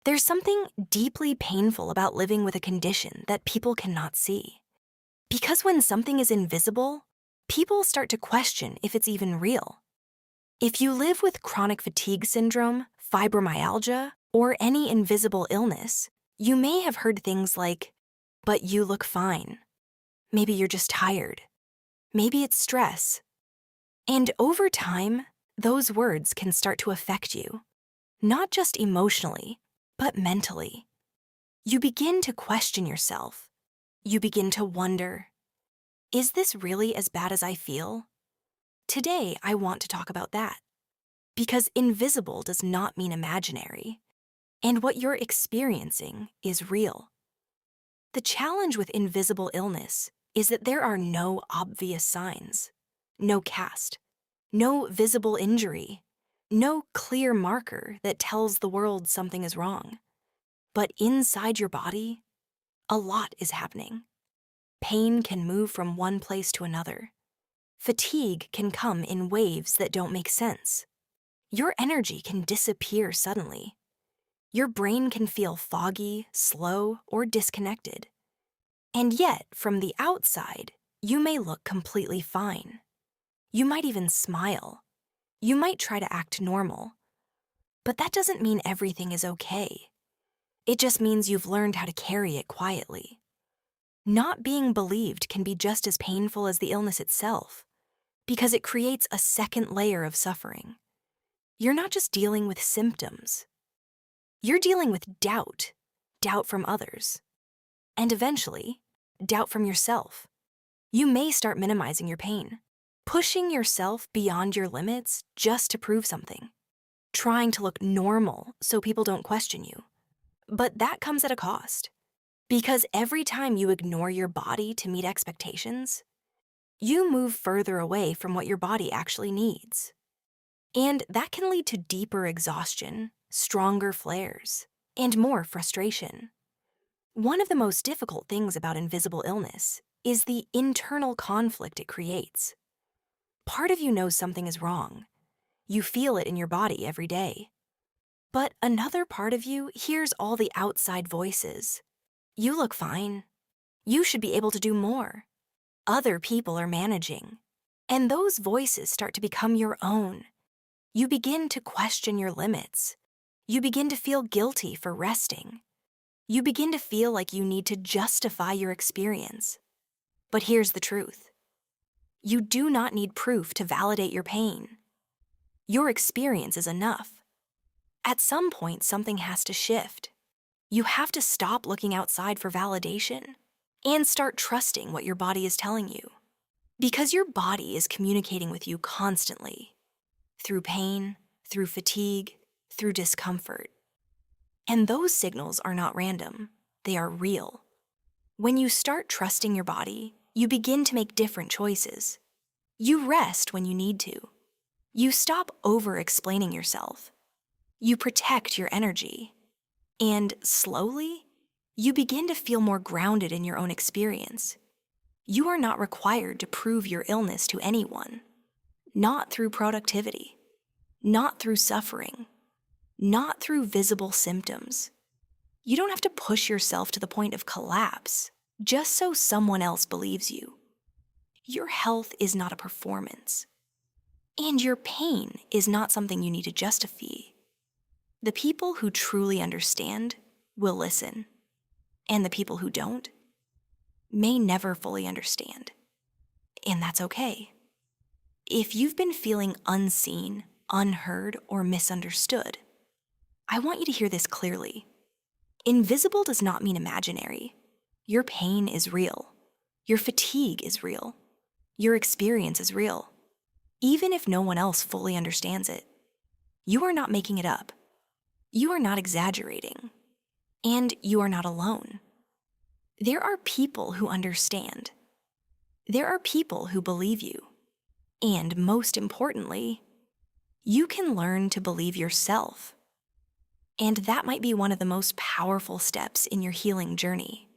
There's something deeply painful about living with a condition that people cannot see. Because when something is invisible, people start to question if it's even real. If you live with chronic fatigue syndrome, fibromyalgia, or any invisible illness, you may have heard things like, "But you look fine." Maybe you're just tired. Maybe it's stress. And over time, those words can start to affect you, not just emotionally, but mentally. You begin to question yourself. You begin to wonder, is this really as bad as I feel? Today, I want to talk about that. Because invisible does not mean imaginary, and what you're experiencing is real. The challenge with invisible illness is that there are no obvious signs, no cast, no visible injury, no clear marker that tells the world something is wrong. But inside your body, a lot is happening. Pain can move from one place to another. Fatigue can come in waves that don't make sense. Your energy can disappear suddenly. Your brain can feel foggy, slow, or disconnected. And yet, from the outside, you may look completely fine. You might even smile. You might try to act normal. But that doesn't mean everything is okay. It just means you've learned how to carry it quietly. Not being believed can be just as painful as the illness itself, because it creates a second layer of suffering. You're not just dealing with symptoms. You're dealing with doubt from others, and eventually, doubt from yourself. You may start minimizing your pain, pushing yourself beyond your limits just to prove something, trying to look normal so people don't question you. But that comes at a cost, because every time you ignore your body to meet expectations, you move further away from what your body actually needs. And that can lead to deeper exhaustion, stronger flares, and more frustration. One of the most difficult things about invisible illness is the internal conflict it creates. Part of you knows something is wrong. You feel it in your body every day. But another part of you hears all the outside voices. You look fine. You should be able to do more. Other people are managing. And those voices start to become your own. You begin to question your limits. You begin to feel guilty for resting. You begin to feel like you need to justify your experience. But here's the truth. You do not need proof to validate your pain. Your experience is enough. At some point, something has to shift. You have to stop looking outside for validation and start trusting what your body is telling you. Because your body is communicating with you constantly, through pain, through fatigue, through discomfort. And those signals are not random, they are real. When you start trusting your body, you begin to make different choices. You rest when you need to. You stop over-explaining yourself. You protect your energy. And slowly, you begin to feel more grounded in your own experience. You are not required to prove your illness to anyone. Not through productivity. Not through suffering. Not through visible symptoms. You don't have to push yourself to the point of collapse just so someone else believes you. Your health is not a performance. And your pain is not something you need to justify. The people who truly understand will listen. And the people who don't may never fully understand. And that's okay. If you've been feeling unseen, unheard, or misunderstood, I want you to hear this clearly. Invisible does not mean imaginary. Your pain is real. Your fatigue is real. Your experience is real. Even if no one else fully understands it, you are not making it up. You are not exaggerating. And you are not alone. There are people who understand. There are people who believe you. And most importantly, you can learn to believe yourself. And that might be one of the most powerful steps in your healing journey.